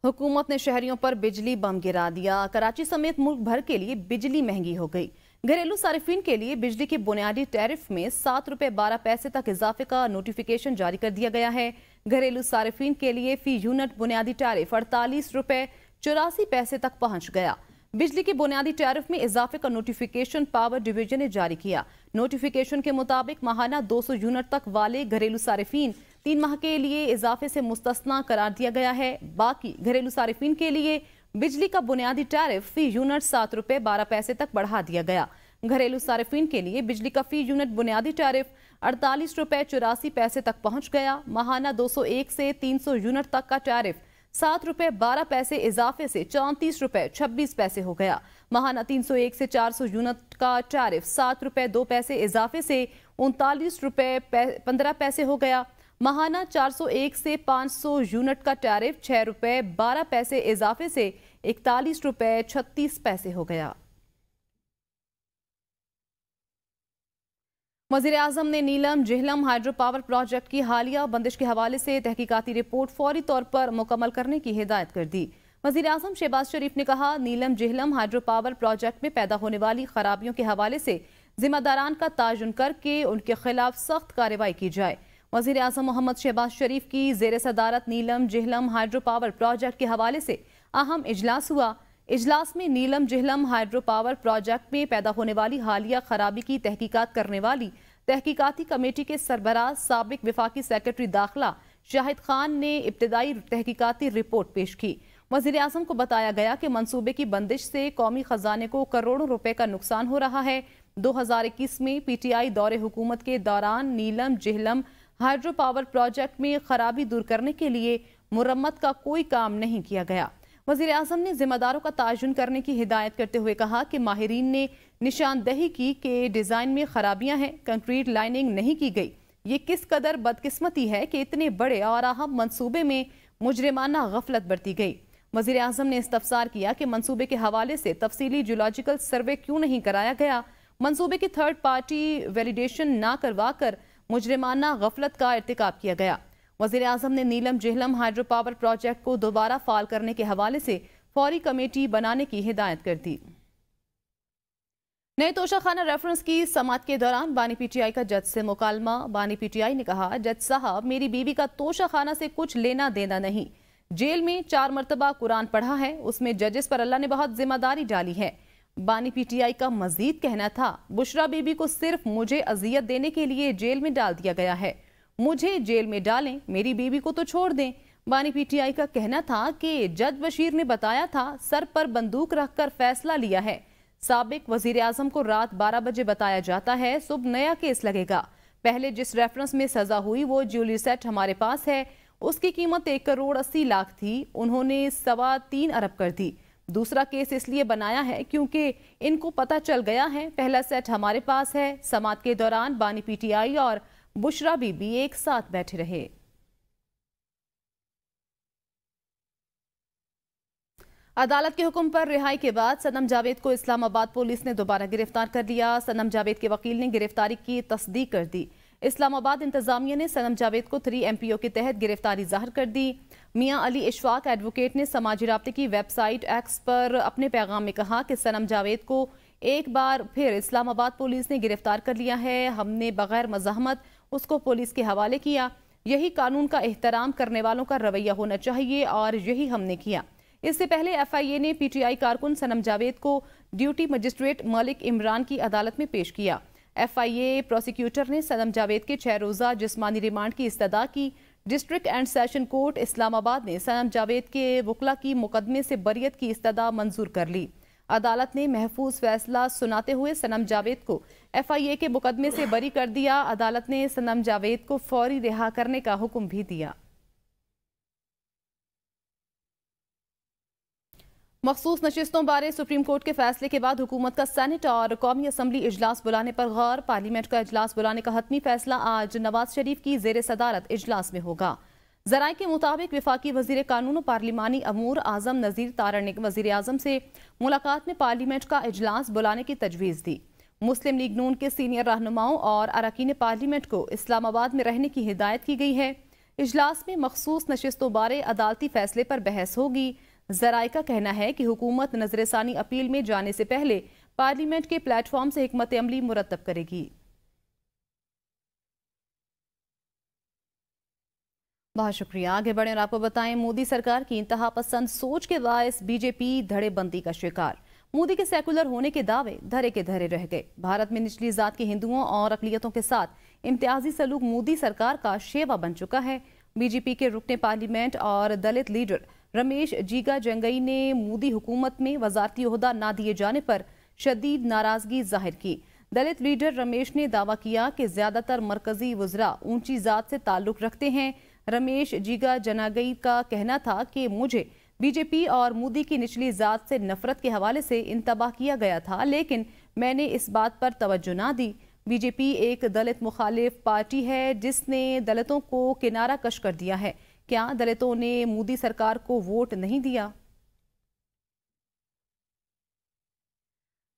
हुकूमत ने शहरियों पर बिजली बम गिरा दिया। कराची समेत मुल्क भर के लिए बिजली महंगी हो गई। घरेलू सारिफिन के लिए बिजली के बुनियादी टैरिफ में 7 रुपए 12 पैसे तक इजाफे का नोटिफिकेशन जारी कर दिया गया है। घरेलू सारिफिन के लिए फी यूनिट बुनियादी टैरिफ 48 रुपए 84 पैसे तक पहुंच गया। बिजली के बुनियादी टैरिफ में इजाफे का नोटिफिकेशन पावर डिवीजन ने जारी किया। नोटिफिकेशन के मुताबिक माहाना 200 यूनिट तक वाले घरेलू सारिफिन 3 माह के लिए इजाफे से मुस्तस्ना करार दिया गया है। बाकी घरेलू सारिफिन के लिए बिजली का बुनियादी टैरिफ फी यूनिट 7 रुपए 12 पैसे तक बढ़ा दिया गया। घरेलू सारिफिन के लिए बिजली का फी यूनिट बुनियादी टैरिफ 48 रुपए 84 पैसे तक पहुंच गया। माहाना 201 से 300 यूनिट तक का टैरिफ 7 रुपए 12 पैसे इजाफे से 34 रुपए 26 पैसे हो गया। माहाना 301 से 400 यूनिट का टैरिफ 7 रुपए 2 पैसे इजाफे से 39 रुपए 15 पैसे हो गया। माहाना 401 से 500 यूनिट का टैरिफ 6 रुपए 12 पैसे इजाफे से 41 रुपए 36 पैसे हो गया। वज़ीर आज़म ने नीलम जेहलम हाइड्रो पावर प्रोजेक्ट की हालिया बंदिश के हवाले से तहकीकाती रिपोर्ट फौरी तौर पर मुकम्मल करने की हिदायत कर दी। वज़ीर आज़म शहबाज शरीफ ने कहा, नीलम जेहलम हाइड्रो पावर प्रोजेक्ट में पैदा होने वाली खराबियों के हवाले से जिम्मेदारान का तायुन करके उनके खिलाफ सख्त कार्रवाई की जाए। वज़ीर आज़म मोहम्मद शहबाज शरीफ की ज़ेर सदारत नीलम जेहलम हाइड्रो पावर प्रोजेक्ट के हवाले से अहम इजलास हुआ। इजलास में नीलम जेहलम हाइड्रो पावर प्रोजेक्ट में पैदा होने वाली हालिया खराबी की तहकीकात करने वाली तहकीकाती कमेटी के सरबराह साबिक विफाकी सेक्रेटरी दाखिला शाहिद खान ने इब्तदाई तहकीकाती रिपोर्ट पेश की। वज़ीर आज़म को बताया गया कि मंसूबे की बंदिश से कौमी खजाने को करोड़ों रुपए का नुकसान हो रहा है। 2021 में PTI दौरे हुकूमत के दौरान नीलम जेहलम हाइड्रो पावर प्रोजेक्ट में खराबी दूर करने के लिए मुरम्मत का कोई काम नहीं किया गया। वज़ीर आज़म ने जिम्मेदारों का तायुन करने की हिदायत करते हुए कहा कि माहिरीन ने निशानदही की कि डिज़ाइन में खराबियां हैं, कंक्रीट लाइनिंग नहीं की गई। ये किस कदर बदकिस्मती है कि इतने बड़े और अहम मंसूबे में मुजरिमाना गफलत बरती गई। वज़ीर आज़म ने इस्तफसार किया कि मंसूबे के हवाले से तफसीली जियोलॉजिकल सर्वे क्यों नहीं कराया गया। मंसूबे की थर्ड पार्टी वैलिडेशन ना करवा कर मुजरिमाना गफलत का इर्तिकाब किया गया। वज़ीर आज़म ने नीलम जेहलम हाइड्रो पावर प्रोजेक्ट को दोबारा फाल करने के हवाले से फौरी कमेटी बनाने की हिदायत कर दी। नए तोशाखाना रेफरेंस की समाअत के दौरान बानी PTI का जज से मुकालमा। बानी PTI ने कहा, जज साहब मेरी बीवी का तोशाखाना से कुछ लेना देना नहीं। जेल में 4 मरतबा कुरान पढ़ा है, उसमें जजेस पर अल्लाह ने बहुत जिम्मेदारी डाली है। बानी PTI का मजीद कहना था, बुशरा बीबी को सिर्फ मुझे अजियत देने के लिए जेल में डाल दिया गया है। मुझे जेल में डालें, मेरी बीवी को तो छोड़ दें। बानी PTI का कहना था कि जज बशीर ने बताया था सर पर बंदूक रखकर फैसला लिया है। साबिक वजीर आजम को रात 12 बजे बताया जाता है सुबह नया केस लगेगा। पहले जिस रेफरेंस में सजा हुई वो ज्वेलरी सेट हमारे पास है, उसकी कीमत 1 करोड़ 80 लाख थी, उन्होंने 3.25 अरब कर दी। दूसरा केस इसलिए बनाया है क्योंकि इनको पता चल गया है पहला सेट हमारे पास है। समाअत के दौरान बानी PTI और बुशरा बीबी एक साथ बैठे रहे। अदालत के हुक्म पर रिहाई के बाद सनम जावेद को इस्लामाबाद पुलिस ने दोबारा गिरफ्तार कर लिया। सनम जावेद के वकील ने गिरफ्तारी की तस्दीक कर दी। इस्लामाबाद इंतजामिया ने सनम जावेद को 3 MPO के तहत गिरफ्तारी जाहिर कर दी। मियां अली इशफाक एडवोकेट ने समाजी राब्ते की वेबसाइट एक्स पर अपने पैगाम में कहा कि सनम जावेद को एक बार फिर इस्लामाबाद पुलिस ने गिरफ्तार कर लिया है। हमने बगैर मज़ाहमत उसको पुलिस के हवाले किया। यही कानून का एहतराम करने वालों का रवैया होना चाहिए और यही हमने किया। इससे पहले FIA ने PTI कारकुन सनम जावेद को ड्यूटी मजिस्ट्रेट मलिक इमरान की अदालत में पेश किया। FIA प्रोसिक्यूटर ने सनम जावेद के 6 रोज़ा जिस्मानी रिमांड की इस्तदा की। District and session court Islamabad ने सनम जावेद के वकला की मुकदमे से बरियत की इस्तदा मंजूर कर ली। अदालत ने महफूज फैसला सुनाते हुए सनम जावेद को FIA के मुकदमे से बरी कर दिया। अदालत ने सनम जावेद को फौरी रिहा करने का हुक्म भी दिया। मखसूस नशिस्तों बारे सुप्रीम कोर्ट के फैसले के बाद हुकूमत का सेनेट और कौमी असम्बली इजलास बुलाने पर गौर। पार्लियामेंट का इजलास बुलाने का हतमी फैसला आज नवाज शरीफ की जेर सदारत इजलास में होगा। जराए के मुताबिक विफाकी वजीर कानून और पार्लिमानी अमूर आजम नज़ीर तारण ने वजीर आजम से मुलाकात में पार्लियामेंट का इजलास बुलाने की तजवीज़ दी। मुस्लिम लीग नून के सीनियर रहनुमाओं और अरकान पार्लियामेंट को इस्लामाबाद में रहने की हिदायत की गई है। اجلاس میں مخصوص نشستوں بارے عدالتی فیصلے پر بحث ہوگی۔ ذرائع کا کہنا ہے کہ حکومت نظر ثانی اپیل میں جانے سے پہلے پارلیمنٹ کے پلیٹ فارم سے حکمت عملی مرتب کرے گی۔ بہت شکریہ۔ آگے بڑھیں اور آپ کو بتائیں، مودی سرکار کی انتہا پسند سوچ کے باعث بی جے پی دھڑے بندی کا شکار۔ مودی کے سیکولر ہونے کے دعوے دھرے کے دھرے رہ گئے۔ بھارت میں نچلی ذات کے ہندوؤں اور اقلیتوں کے ساتھ امتیازی سلوک مودی سرکار کا شیوا بن چکا ہے۔ بی جے پی کے رکن پارلیمنٹ اور دلت لیڈر رمیش جیگا جنگئی نے مودی حکومت میں وزارتی عہدہ نہ دیے جانے پر شدید ناراضگی ظاہر کی۔ دلت لیڈر رمیش نے دعویٰ کیا کہ زیادہ تر مرکزی وزراء اونچی ذات سے تعلق رکھتے ہیں۔ رمیش جیگا جنگئی کا کہنا تھا کہ مجھے بی جے پی اور مودی کی نچلی ذات سے نفرت کے حوالے سے انتباہ کیا گیا تھا، لیکن میں نے اس بات پر توجہ نہ دی۔ بی جے پی ایک دلت مخالف پارٹی ہے جس نے دلتوں کو کنارہ کش کر دیا ہے۔ کیا دلتوں نے مودی سرکار کو ووٹ نہیں دیا؟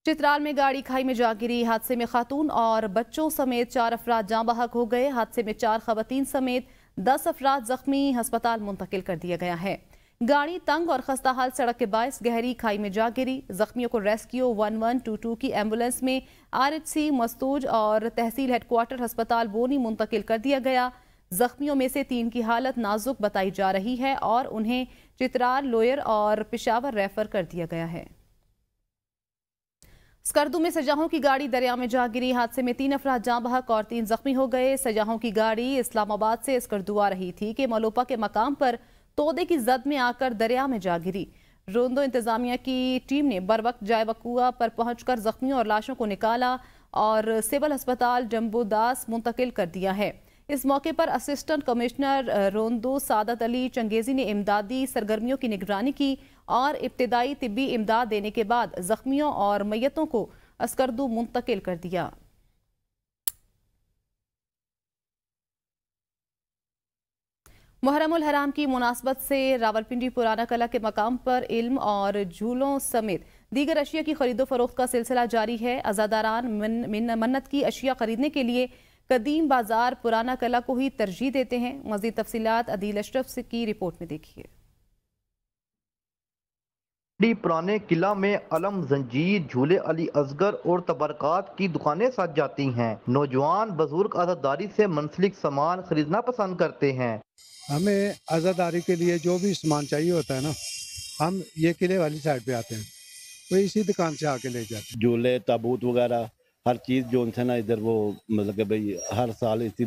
چترال میں گاڑی کھائی میں جا گری۔ حادثے میں خاتون اور بچوں سمیت 4 افراد جاں بحق ہو گئے۔ حادثے میں 4 خواتین سمیت 10 افراد زخمی، ہسپتال منتقل کر دیا گیا ہے۔ گاڑی تنگ اور خستہ حال سڑک کے باعث گہری کھائی میں جا گری۔ زخمیوں کو ریسکیو 1122 کی ایمبولنس میں RHC مستوج اور تحصیل ہیڈ کوارٹر ہسپتال بونی منتقل کر دیا گیا۔ زخمیوں میں سے 3 کی حالت نازک بتائی جا رہی ہے اور انہیں چترال، لوئر اور پشاور ریفر کر دیا گیا ہے۔ اسکردو میں سیاحوں کی گاڑی دریا میں جا گری۔ حادثے میں 3 افراد جاں بحق اور 3 زخمی ہو گئے۔ سیاحوں کی گاڑی اسلام آباد سے اسکردو آ رہی تھی کہ ملوپا کے مقام پر تودے کی زد میں آ کر دریا میں جا گری۔ روندو انتظامیہ کی ٹیم نے بروقت جائے وقوع پر پہنچ کر زخمیوں اور لاشوں کو نکالا اور سول ہسپتال جمبو داس منتقل کر دیا ہے۔ اس موقع پر اسسٹنٹ کمشنر روندو سعادت علی چنگیزی نے امدادی سرگرمیوں کی نگرانی کی اور ابتدائی طبی امداد دینے کے بعد زخمیوں اور میتوں کو اسکردو منتقل کر دیا۔ محرم الحرام کی مناسبت سے راولپنڈی پرانا کلا کے مقام پر علم اور جھولوں سمیت دیگر اشیاء کی خرید و فروخت کا سلسلہ جاری ہے۔ عزاداران منت کی اشیاء خریدنے کے لیے قدیم بازار پرانا کلا کو ہی ترجیح دیتے ہیں۔ مزید تفصیلات عدیل اشرف کی رپورٹ میں دیکھیے۔ پرانے قلعہ میں علم، زنجیر، جھولے علی اصغر اور تبرکات کی دکانیں سج جاتی ہیں۔ نوجوان بزرگ عزاداری سے منسلک سامان خریدنا پسند کرتے ہیں۔ ہمیں عزاداری کے لیے جو بھی سامان چاہیے ہوتا ہے نا، ہم یہ قلعے والی سائڈ پہ آتے ہیں، وہ اسی دکان سے آ کے لے جاتے ہیں۔ جھولے، تابوت وغیرہ ہر چیز جو ان سے نا ادھر وہ مطلب کہ بھئی ہر سال اسی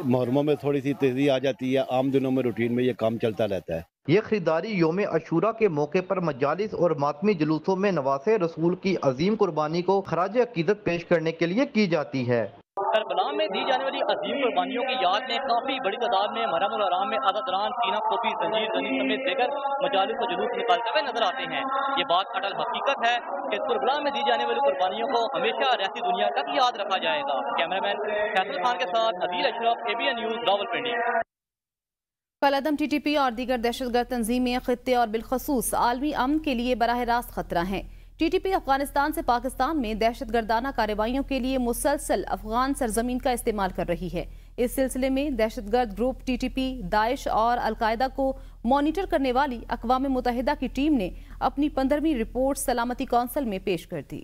محرموں میں تھوڑی سی تیزی آ جاتی ہے، عام دنوں میں روٹین میں یہ کام چلتا رہتا ہے۔ یہ خریداری یوم عاشوراء کے موقع پر مجالس اور ماتمی جلوسوں میں نواسے رسول کی عظیم قربانی کو خراج عقیدت پیش کرنے کے لیے کی جاتی ہے۔ کربلا میں دی جانے والی عظیم قربانیوں کی یاد میں کافی بڑی تعداد میں محرم الحرام میں عزاداران سینہ کھوپی، زنجیر، زنی سمیت دیگر مجالس و جلوس نکالتے ہوئے نظر آتے ہیں۔ یہ بات اٹل حقیقت ہے کہ کربلا میں دی جانے والی قربانیوں کو ہمیشہ رہتی دنیا تک یاد رکھا جائے گا۔ کیمرہ مین فیصل خان کے ساتھ عدیل اشرف، ABN نیوز، راولپنڈی۔ کالعدم ٹی ٹی پی اور دیگر دہشت گرد تنظیمیں خطے اور بالخصوص عالمی امن کے لیے براہ راست خطرہ ہیں۔ ٹی ٹی پی افغانستان سے پاکستان میں دہشت گردانہ کارروائیوں کے لیے مسلسل افغان سرزمین کا استعمال کر رہی ہے۔ اس سلسلے میں دہشت گرد گروپ ٹی ٹی پی، داعش اور القاعدہ کو مانیٹر کرنے والی اقوام متحدہ کی ٹیم نے اپنی 15ویں رپورٹ سلامتی کونسل میں پیش کر دی۔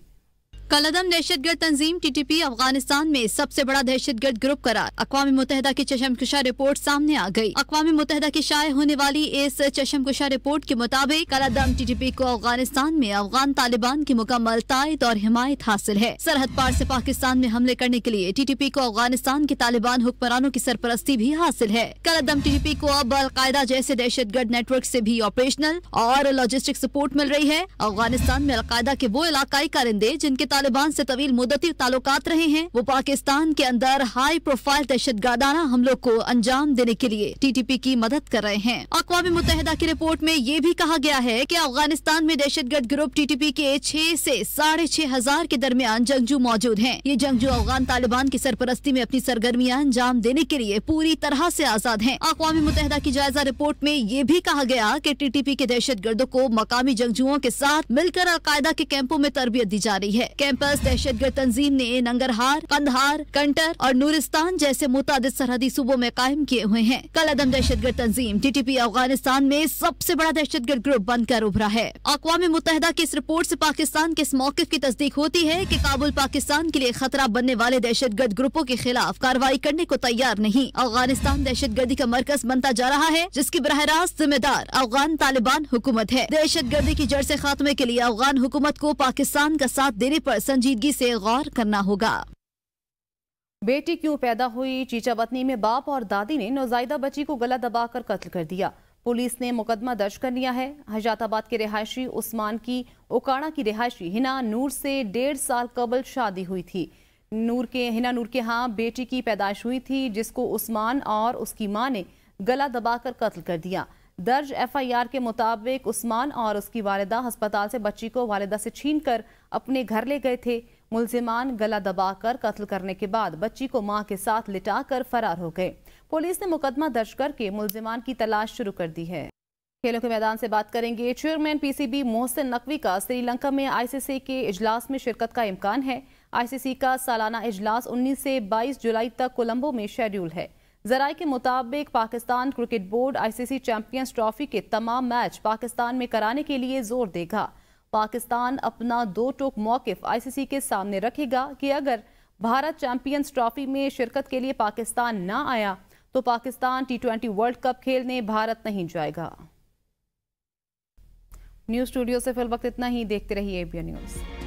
کالعدم دہشت گرد تنظیم ٹی ٹی پی افغانستان میں سب سے بڑا دہشت گرد گروپ قرار۔ اقوام متحدہ کی چشم کشا رپورٹ سامنے آ گئی۔ اقوام متحدہ کی شائع ہونے والی اس چشم کشا رپورٹ کے مطابق کالعدم ٹی ٹی پی کو افغانستان میں افغان طالبان کی مکمل تائید اور حمایت حاصل ہے۔ سرحد پار سے پاکستان میں حملے کرنے کے لیے ٹی ٹی پی کو افغانستان کے طالبان حکمرانوں کی سرپرستی بھی حاصل ہے۔ کالعدم ٹی ٹی پی کو اب القاعدہ جیسے دہشت گرد نیٹ ورک سے بھی آپریشنل اور لاجسٹک سپورٹ مل رہی ہے۔ افغانستان میں القاعدہ کے وہ علاقائی کارندے جن کے طالبان سے طویل مدتی تعلقات رہے ہیں، وہ پاکستان کے اندر ہائی پروفائل دہشت گردانہ حملوں کو انجام دینے کے لیے ٹی ٹی پی کی مدد کر رہے ہیں۔ اقوام متحدہ کی رپورٹ میں یہ بھی کہا گیا ہے کہ افغانستان میں دہشت گرد گروپ ٹی ٹی پی کے 6 سے 6,500 کے درمیان جنگجو موجود ہیں۔ یہ جنگجو افغان طالبان کی سرپرستی میں اپنی سرگرمیاں انجام دینے کے لیے پوری طرح سے آزاد ہیں۔ اقوام متحدہ کی جائزہ رپورٹ میں یہ بھی کہا گیا کہ ٹی ٹی پی کے دہشت گردوں کو مقامی جنگجوؤں کے ساتھ مل کر القاعدہ کے کیمپوں میں تربیت دی جا رہی ہے۔ कैंपस दहशतगर्द तंजीम ने नंगरहार, कंधार, कंटर और नूरिस्तान जैसे मुतादिद सरहदी सूबों में कायम किए हुए हैं। कल अदम दहशतगर्द तंजीम TTP अफगानिस्तान में सबसे बड़ा दहशतगर्द ग्रुप बनकर उभरा है। अक़वाम मुत्तहिदा की इस रिपोर्ट से पाकिस्तान के इस मौक़िफ़ की तस्दीक होती है कि काबुल पाकिस्तान के लिए खतरा बनने वाले दहशतगर्द ग्रुपों के खिलाफ कार्रवाई करने को तैयार नहीं। अफगानिस्तान दहशतगर्दी का मरकज बनता जा रहा है, जिसकी बराह रास्त जिम्मेदार अफगान तालिबान हुकूमत है। दहशतगर्दी की जड़ से खात्मे के लिए अफगान हुकूमत को पाकिस्तान का साथ देने पर संजीदगी से गौर करना होगा। बेटी क्यों पैदा हुई? चीचा वतनी में बाप और दादी ने नौज़ायदा बच्ची को गला दबाकर कत्ल कर दिया। पुलिस ने मुकदमा दर्ज कर लिया है। हजाताबाद के रिहायशी उस्मान की ओकाड़ा की रिहायशी हिना नूर से 1.5 साल कबल शादी हुई थी। हिना नूर के यहाँ बेटी की पैदाइश हुई थी, जिसको उस्मान और उसकी मां ने गला दबाकर कत्ल कर दिया। दर्ज FIR के मुताबिक उस्मान और उसकी वालिदा अस्पताल से बच्ची को वालिदा से छीनकर अपने घर ले गए थे। मुलजिमान गला दबाकर कत्ल करने के बाद बच्ची को मां के साथ लिटाकर फरार हो गए। पुलिस ने मुकदमा दर्ज करके मुलजिमान की तलाश शुरू कर दी है। खेलों के मैदान से बात करेंगे। चेयरमैन PCB मोहसिन नकवी का श्रीलंका में ICC के इजलास में शिरकत का इम्कान है। ICC का सालाना इजलास 19 से 22 जुलाई तक कोलंबो में शेड्यूल है। ज़राए के मुताबिक Pakistan cricket board ICC champions trophy के तमाम मैच पाकिस्तान में कराने के लिए जोर देगा। पाकिस्तान अपना 2 टोक मौक़िफ़ ICC के सामने रखेगा कि अगर भारत चैंपियंस ट्रॉफी में शिरकत के लिए पाकिस्तान ना आया तो पाकिस्तान T20 वर्ल्ड कप खेलने भारत नहीं जाएगा। न्यूज़ स्टूडियो से फिल वक्त इतना ही। देखते रहिए ABN न्यूज़।